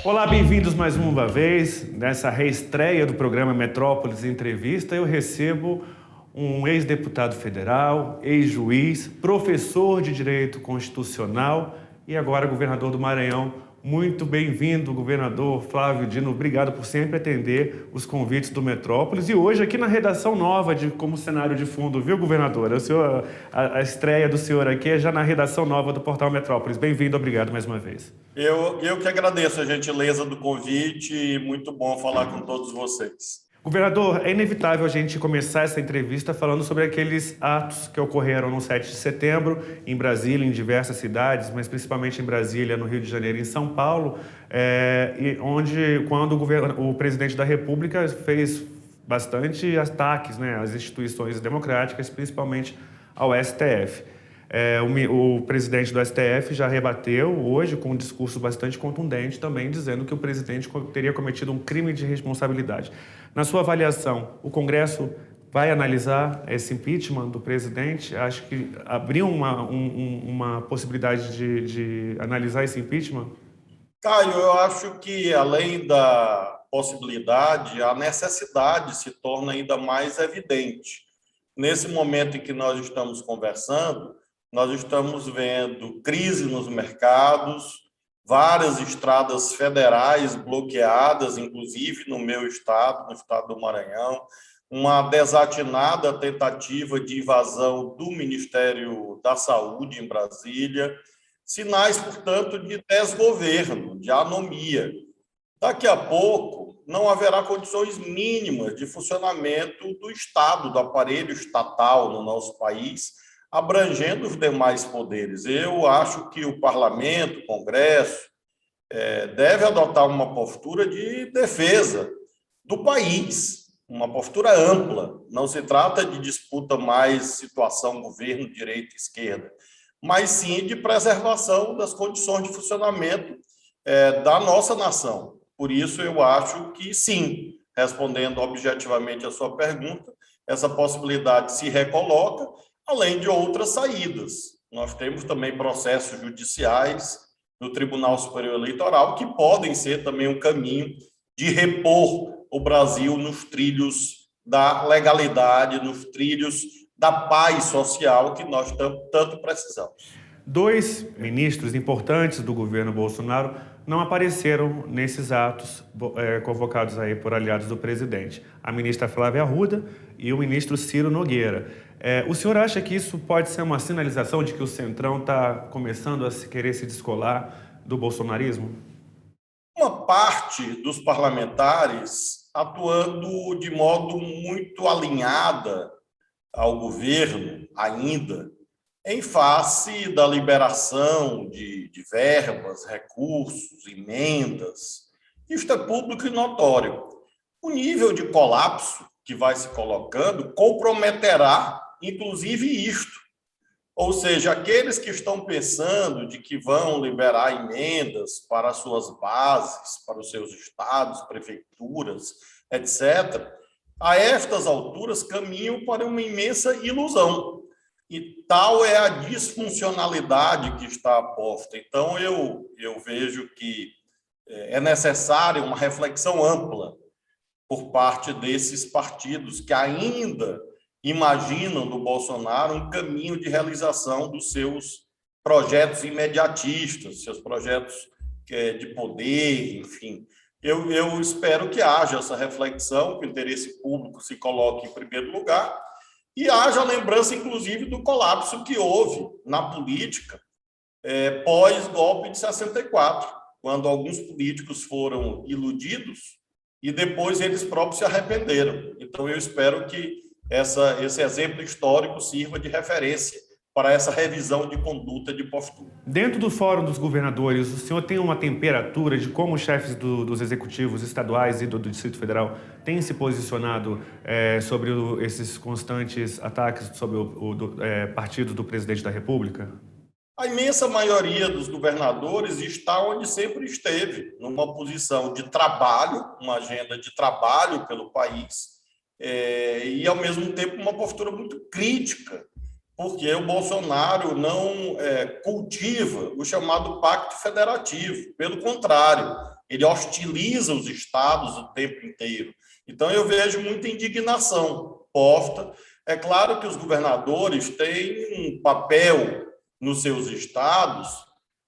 Olá, bem-vindos mais uma vez. Nessa reestreia do programa Metrópolis Entrevista, eu recebo um ex-deputado federal, ex-juiz, professor de Direito Constitucional e agora governador do Maranhão. Muito bem-vindo, governador Flávio Dino. Obrigado por sempre atender os convites do Metrópolis. E hoje aqui na redação nova, como cenário de fundo, viu, governador? A estreia do senhor aqui é já na redação nova do Portal Metrópolis. Bem-vindo, obrigado mais uma vez. Eu que agradeço a gentileza do convite e muito bom falar com todos vocês. Governador, é inevitável a gente começar essa entrevista falando sobre aqueles atos que ocorreram no 7 de setembro, em Brasília, em diversas cidades, mas principalmente em Brasília, no Rio de Janeiro e em São Paulo, quando o presidente da República fez bastante ataques, né, às instituições democráticas, principalmente ao STF. O presidente do STF já rebateu hoje com um discurso bastante contundente também, dizendo que o presidente teria cometido um crime de responsabilidade. Na sua avaliação, o Congresso vai analisar esse impeachment do presidente? Acho que abriu uma possibilidade de analisar esse impeachment? Caio, eu acho que além da possibilidade, a necessidade se torna ainda mais evidente. Nesse momento em que nós estamos conversando, nós estamos vendo crise nos mercados, várias estradas federais bloqueadas, inclusive no meu estado, no estado do Maranhão, uma desatinada tentativa de invasão do Ministério da Saúde em Brasília, sinais, portanto, de desgoverno, de anomia. Daqui a pouco, não haverá condições mínimas de funcionamento do Estado, do aparelho estatal no nosso país, abrangendo os demais poderes. Eu acho que o Parlamento, o Congresso, deve adotar uma postura de defesa do país, uma postura ampla. Não se trata de disputa mais situação governo, direita e esquerda, mas sim de preservação das condições de funcionamento da nossa nação. Por isso, eu acho que sim, respondendo objetivamente a sua pergunta, essa possibilidade se recoloca, além de outras saídas. Nós temos também processos judiciais no Tribunal Superior Eleitoral que podem ser também um caminho de repor o Brasil nos trilhos da legalidade, nos trilhos da paz social que nós tanto precisamos. Dois ministros importantes do governo Bolsonaro não apareceram nesses atos convocados aí por aliados do presidente. A ministra Flávia Arruda e o ministro Ciro Nogueira. O senhor acha que isso pode ser uma sinalização de que o Centrão está começando a querer se descolar do bolsonarismo? Uma parte dos parlamentares atuando de modo muito alinhada ao governo ainda, em face da liberação de verbas, recursos, emendas. Isto é público e notório. O nível de colapso que vai se colocando comprometerá, inclusive, isto. Ou seja, aqueles que estão pensando de que vão liberar emendas para as suas bases, para os seus estados, prefeituras, etc., a estas alturas caminham para uma imensa ilusão. E tal é a disfuncionalidade que está posta. Então, eu vejo que é necessária uma reflexão ampla por parte desses partidos que ainda imaginam do Bolsonaro um caminho de realização dos seus projetos imediatistas, seus projetos de poder, enfim. Eu espero que haja essa reflexão, que o interesse público se coloque em primeiro lugar, e haja lembrança, inclusive, do colapso que houve na política pós-golpe de 64, quando alguns políticos foram iludidos e depois eles próprios se arrependeram. Então, eu espero que esse exemplo histórico sirva de referência para essa revisão de conduta, de postura. Dentro do Fórum dos Governadores, o senhor tem uma temperatura de como os chefes dos executivos estaduais e do Distrito Federal têm se posicionado sobre esses constantes ataques sobre o partido do presidente da República? A imensa maioria dos governadores está onde sempre esteve, numa posição de trabalho, uma agenda de trabalho pelo país, e, ao mesmo tempo, uma postura muito crítica, porque o Bolsonaro não cultiva o chamado pacto federativo. Pelo contrário, ele hostiliza os estados o tempo inteiro. Então, eu vejo muita indignação posta. É claro que os governadores têm um papel nos seus estados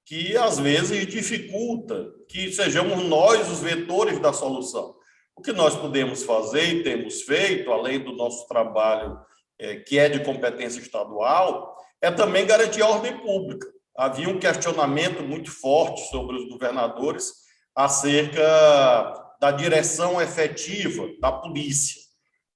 que, às vezes, dificulta que sejamos nós os vetores da solução. O que nós podemos fazer e temos feito, além do nosso trabalho, que é de competência estadual, é também garantir a ordem pública. Havia um questionamento muito forte sobre os governadores acerca da direção efetiva da polícia.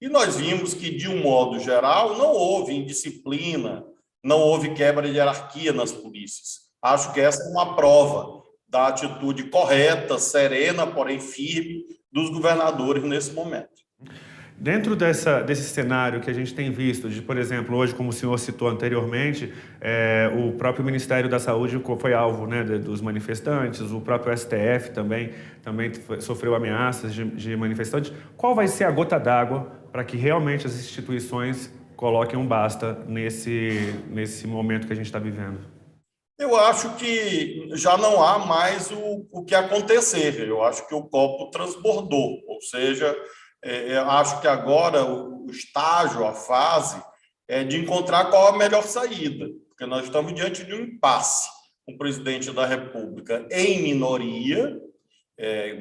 E nós vimos que, de um modo geral, não houve indisciplina, não houve quebra de hierarquia nas polícias. Acho que essa é uma prova da atitude correta, serena, porém firme, dos governadores nesse momento. Dentro desse cenário que a gente tem visto, de, por exemplo, hoje, como o senhor citou anteriormente, o próprio Ministério da Saúde foi alvo, né, dos manifestantes, o próprio STF também sofreu ameaças de manifestantes. Qual vai ser a gota d'água para que realmente as instituições coloquem um basta nesse momento que a gente está vivendo? Eu acho que já não há mais o que acontecer. Eu acho que o copo transbordou, ou seja, eu acho que agora o estágio, a fase, é de encontrar qual a melhor saída, porque nós estamos diante de um impasse. O presidente da República em minoria,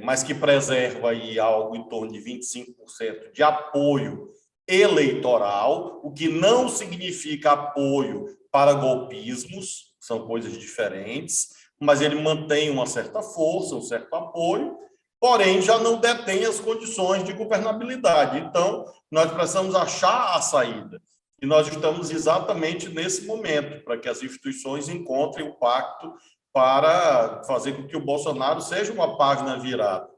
mas que preserva aí algo em torno de 25% de apoio eleitoral, o que não significa apoio para golpismos, são coisas diferentes, mas ele mantém uma certa força, um certo apoio, porém já não detém as condições de governabilidade. Então, nós precisamos achar a saída. E nós estamos exatamente nesse momento, para que as instituições encontrem o pacto para fazer com que o Bolsonaro seja uma página virada.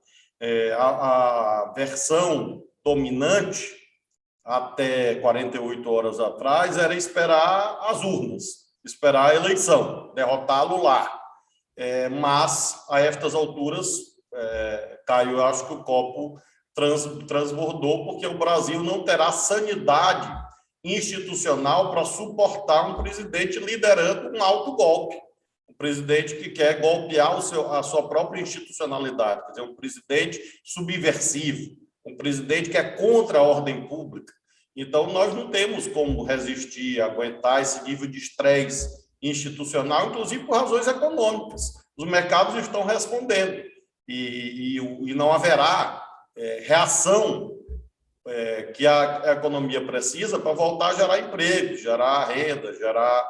A versão dominante, até 48 horas atrás, era esperar as urnas, esperar a eleição, derrotá-lo lá. Mas, a estas alturas, Caio, eu acho que o copo transbordou, porque o Brasil não terá sanidade institucional para suportar um presidente liderando um autogolpe, um presidente que quer golpear a sua própria institucionalidade, quer dizer, um presidente subversivo, um presidente que é contra a ordem pública. Então, nós não temos como resistir, aguentar esse nível de estresse institucional, inclusive por razões econômicas. Os mercados estão respondendo e não haverá reação que a economia precisa para voltar a gerar emprego, gerar renda, gerar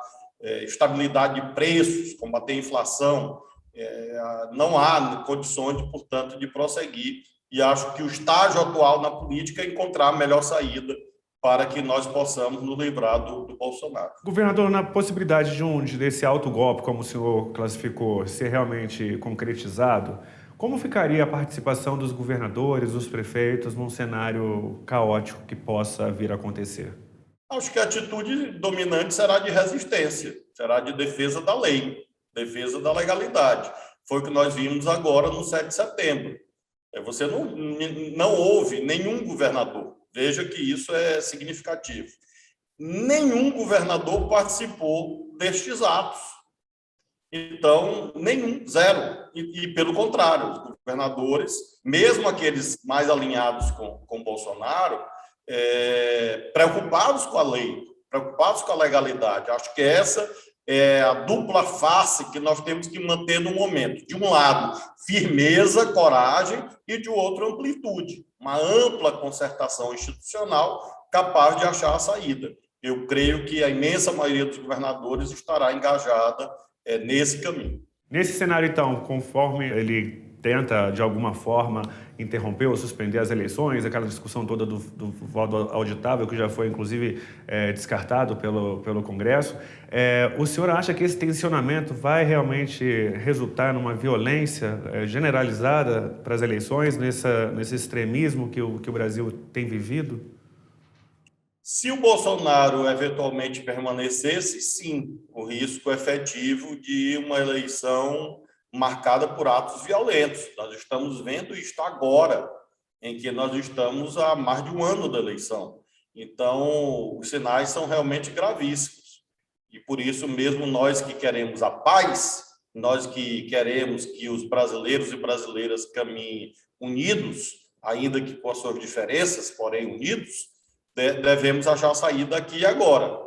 estabilidade de preços, combater a inflação. Não há condições, portanto, de prosseguir. E acho que o estágio atual na política é encontrar a melhor saída para que nós possamos nos livrar do Bolsonaro. Governador, na possibilidade desse autogolpe, como o senhor classificou, ser realmente concretizado, como ficaria a participação dos governadores, dos prefeitos, num cenário caótico que possa vir a acontecer? Acho que a atitude dominante será de resistência, será de defesa da lei, defesa da legalidade. Foi o que nós vimos agora no 7 de setembro. Você não houve nenhum governador, veja que isso é significativo, nenhum governador participou destes atos. Então, nenhum, zero. E pelo contrário, os governadores, mesmo aqueles mais alinhados com Bolsonaro, preocupados com a lei, preocupados com a legalidade. Acho que essa é a dupla face que nós temos que manter no momento. De um lado, firmeza, coragem, e de outro, amplitude. Uma ampla concertação institucional capaz de achar a saída. Eu creio que a imensa maioria dos governadores estará engajada nesse caminho. Nesse cenário, então, conforme ele tenta, de alguma forma, interromper ou suspender as eleições, aquela discussão toda do voto auditável, que já foi, inclusive, descartado pelo Congresso, o senhor acha que esse tensionamento vai realmente resultar numa violência generalizada para as eleições, nesse extremismo que o Brasil tem vivido? Se o Bolsonaro eventualmente permanecesse, sim, o risco efetivo de uma eleição marcada por atos violentos. Nós estamos vendo isto agora, em que nós estamos há mais de um ano da eleição. Então, os sinais são realmente gravíssimos. E por isso mesmo nós que queremos a paz, nós que queremos que os brasileiros e brasileiras caminhem unidos, ainda que com as suas diferenças, porém unidos, devemos achar a saída aqui e agora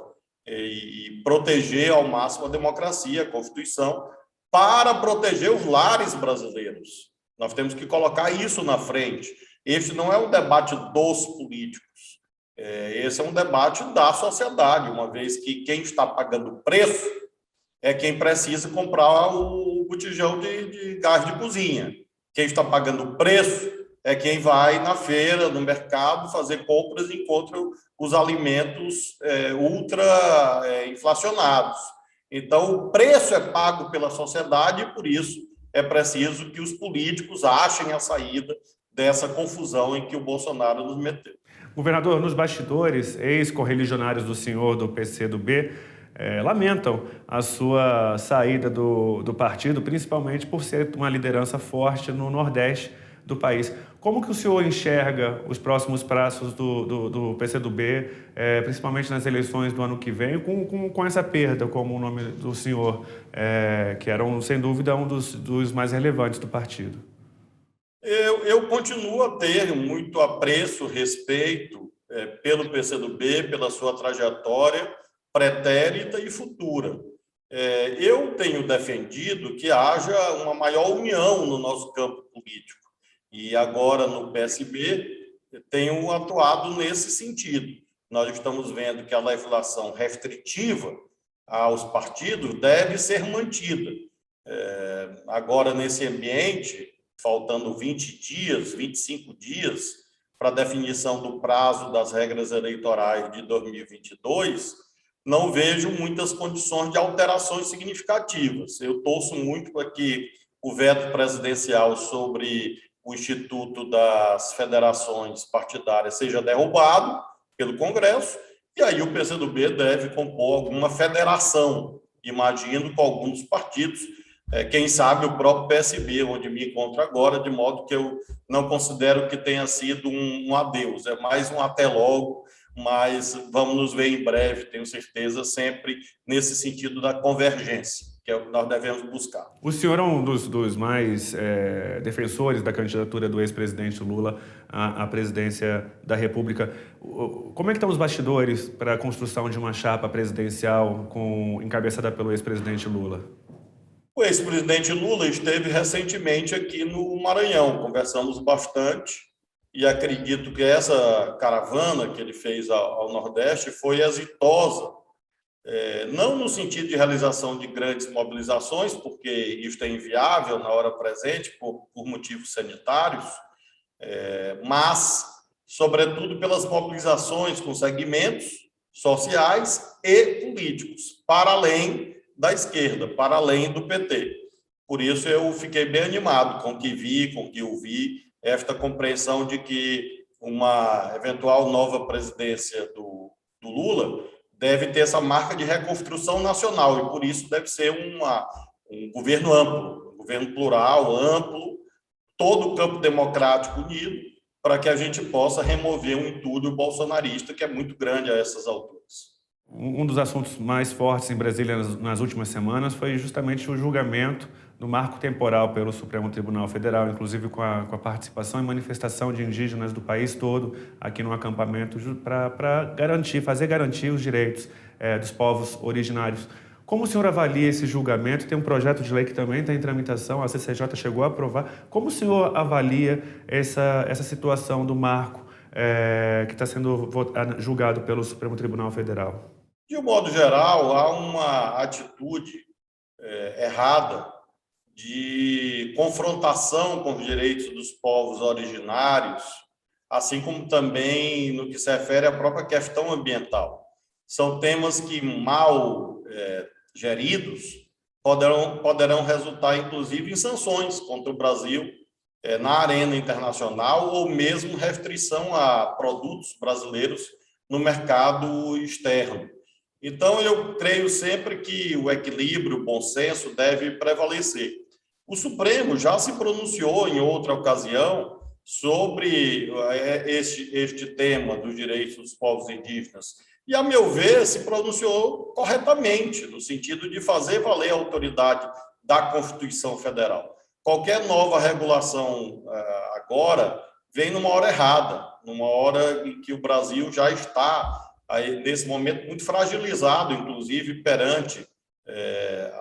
e proteger ao máximo a democracia, a Constituição, para proteger os lares brasileiros. Nós temos que colocar isso na frente. Este não é um debate dos políticos, esse é um debate da sociedade, uma vez que quem está pagando o preço é quem precisa comprar o botijão de gás de cozinha. Quem está pagando o preço é quem vai na feira, no mercado, fazer compras e encontra os alimentos ultra inflacionados. Então, o preço é pago pela sociedade e, por isso, é preciso que os políticos achem a saída dessa confusão em que o Bolsonaro nos meteu. Governador, nos bastidores, ex-correligionários do senhor do PCdoB lamentam a sua saída do partido, principalmente por ser uma liderança forte no Nordeste do país. Como que o senhor enxerga os próximos passos do PCdoB, principalmente nas eleições do ano que vem, com essa perda, como o nome do senhor, que era, sem dúvida, um dos mais relevantes do partido? Eu continuo a ter muito apreço, respeito pelo PCdoB, pela sua trajetória pretérita e futura. Eu tenho defendido que haja uma maior união no nosso campo político. E agora, no PSB, tenho atuado nesse sentido. Nós estamos vendo que a legislação restritiva aos partidos deve ser mantida. Agora, nesse ambiente, faltando 20 dias, 25 dias, para a definição do prazo das regras eleitorais de 2022, não vejo muitas condições de alterações significativas. Eu torço muito para que o veto presidencial sobre o Instituto das Federações Partidárias seja derrubado pelo Congresso, e aí o PCdoB deve compor alguma federação, imagino, com alguns partidos, quem sabe o próprio PSB, onde me encontro agora, de modo que eu não considero que tenha sido um adeus, é mais um até logo, mas vamos nos ver em breve, tenho certeza, sempre nesse sentido da convergência, que é o que nós devemos buscar. O senhor é um dos mais defensores da candidatura do ex-presidente Lula à presidência da República. Como é que estão os bastidores para a construção de uma chapa presidencial encabeçada pelo ex-presidente Lula? O ex-presidente Lula esteve recentemente aqui no Maranhão, conversamos bastante e acredito que essa caravana que ele fez ao Nordeste foi exitosa, não no sentido de realização de grandes mobilizações, porque isto é inviável na hora presente por motivos sanitários, mas, sobretudo, pelas mobilizações com segmentos sociais e políticos, para além da esquerda, para além do PT. Por isso, eu fiquei bem animado com o que vi, com o que ouvi, esta compreensão de que uma eventual nova presidência do Lula deve ter essa marca de reconstrução nacional e, por isso, deve ser um governo amplo, um governo plural, amplo, todo o campo democrático unido, para que a gente possa remover um entulho bolsonarista que é muito grande a essas alturas. Um dos assuntos mais fortes em Brasília nas últimas semanas foi justamente o julgamento do marco temporal pelo Supremo Tribunal Federal, inclusive com a participação e manifestação de indígenas do país todo aqui no acampamento para fazer garantir os direitos dos povos originários. Como o senhor avalia esse julgamento? Tem um projeto de lei que também está em tramitação, a CCJ chegou a aprovar. Como o senhor avalia essa situação do marco que está sendo julgado pelo Supremo Tribunal Federal? De um modo geral, há uma atitude errada de confrontação com os direitos dos povos originários, assim como também no que se refere à própria questão ambiental. São temas que, mal geridos, poderão resultar, inclusive, em sanções contra o Brasil na arena internacional ou mesmo restrição a produtos brasileiros no mercado externo. Então, eu creio sempre que o equilíbrio, o bom senso deve prevalecer. O Supremo já se pronunciou em outra ocasião sobre este tema dos direitos dos povos indígenas e, a meu ver, se pronunciou corretamente, no sentido de fazer valer a autoridade da Constituição Federal. Qualquer nova regulação agora vem numa hora errada, numa hora em que o Brasil já está, aí, nesse momento, muito fragilizado, inclusive perante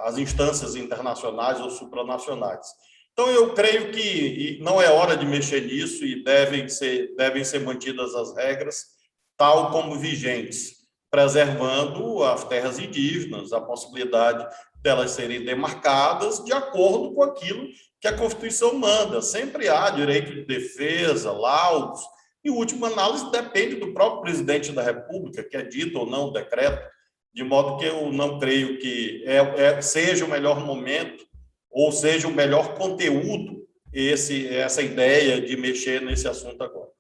as instâncias internacionais ou supranacionais. Então, eu creio que não é hora de mexer nisso e devem ser mantidas as regras tal como vigentes, preservando as terras indígenas, a possibilidade delas serem demarcadas de acordo com aquilo que a Constituição manda. Sempre há direito de defesa, laudos, e, em última análise, depende do próprio presidente da República, que é dito ou não o decreto, de modo que eu não creio que seja o melhor momento ou seja o melhor conteúdo essa ideia de mexer nesse assunto agora.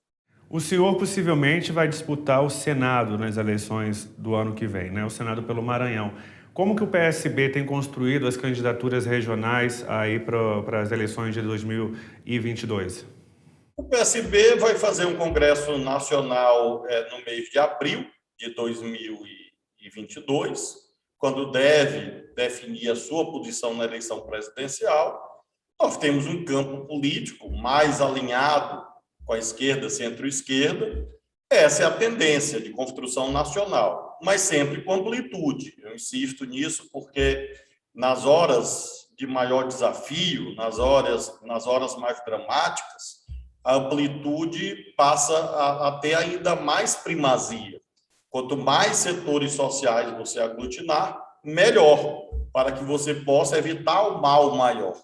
O senhor possivelmente vai disputar o Senado nas eleições do ano que vem, né? O Senado pelo Maranhão. Como que o PSB tem construído as candidaturas regionais aí para as eleições de 2022? O PSB vai fazer um congresso nacional no mês de abril de 2022, quando deve definir a sua posição na eleição presidencial. Nós temos um campo político mais alinhado com a esquerda, centro-esquerda. Essa é a tendência de construção nacional, mas sempre com amplitude. Eu insisto nisso porque nas horas de maior desafio, nas horas mais dramáticas, a amplitude passa a ter ainda mais primazia. Quanto mais setores sociais você aglutinar, melhor, para que você possa evitar o mal maior.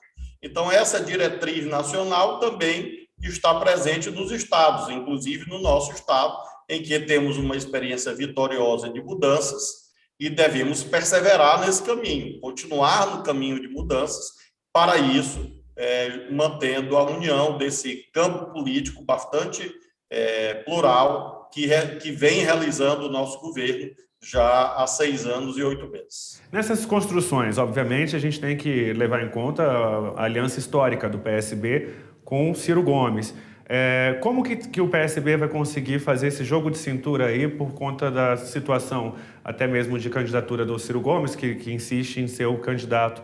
Então, essa diretriz nacional também está presente nos estados, inclusive no nosso estado, em que temos uma experiência vitoriosa de mudanças e devemos perseverar nesse caminho, continuar no caminho de mudanças, para isso, mantendo a união desse campo político bastante plural que vem realizando o nosso governo já há 6 anos e 8 meses. Nessas construções, obviamente, a gente tem que levar em conta a aliança histórica do PSB com Ciro Gomes. Como que o PSB vai conseguir fazer esse jogo de cintura aí por conta da situação até mesmo de candidatura do Ciro Gomes, que insiste em ser o candidato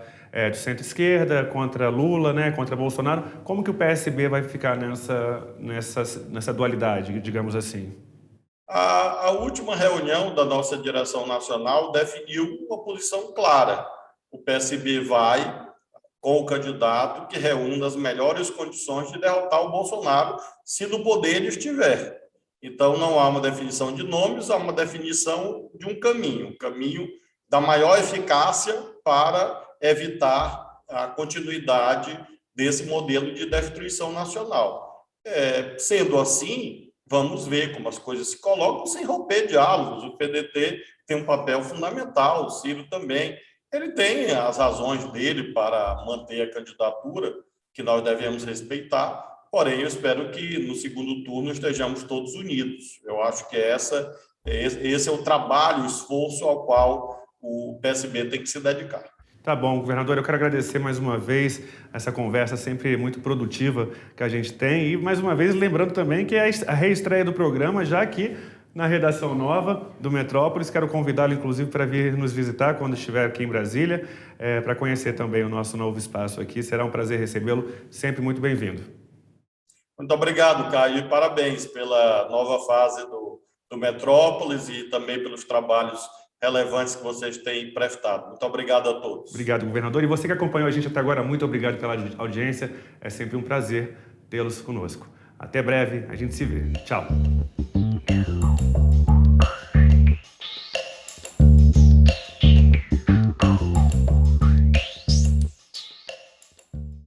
de centro-esquerda contra Lula, né, contra Bolsonaro? Como que o PSB vai ficar nessa dualidade, digamos assim? A última reunião da nossa direção nacional definiu uma posição clara. O PSB vai com o candidato que reúna as melhores condições de derrotar o Bolsonaro, se no poder ele estiver. Então, não há uma definição de nomes, há uma definição de um caminho da maior eficácia para evitar a continuidade desse modelo de destruição nacional. Sendo assim, vamos ver como as coisas se colocam sem romper diálogos. O PDT tem um papel fundamental, o Ciro também. Ele tem as razões dele para manter a candidatura, que nós devemos respeitar, porém, eu espero que no segundo turno estejamos todos unidos. Eu acho que esse é o trabalho, o esforço ao qual o PSB tem que se dedicar. Tá bom, governador, eu quero agradecer mais uma vez essa conversa sempre muito produtiva que a gente tem e, mais uma vez, lembrando também que é a reestreia do programa, já que na redação nova do Metrópolis. Quero convidá-lo, inclusive, para vir nos visitar quando estiver aqui em Brasília, para conhecer também o nosso novo espaço aqui. Será um prazer recebê-lo, sempre muito bem-vindo. Muito obrigado, Caio, e parabéns pela nova fase do Metrópolis e também pelos trabalhos relevantes que vocês têm prestado. Muito obrigado a todos. Obrigado, governador. E você que acompanhou a gente até agora, muito obrigado pela audiência. É sempre um prazer tê-los conosco. Até breve, a gente se vê. Tchau.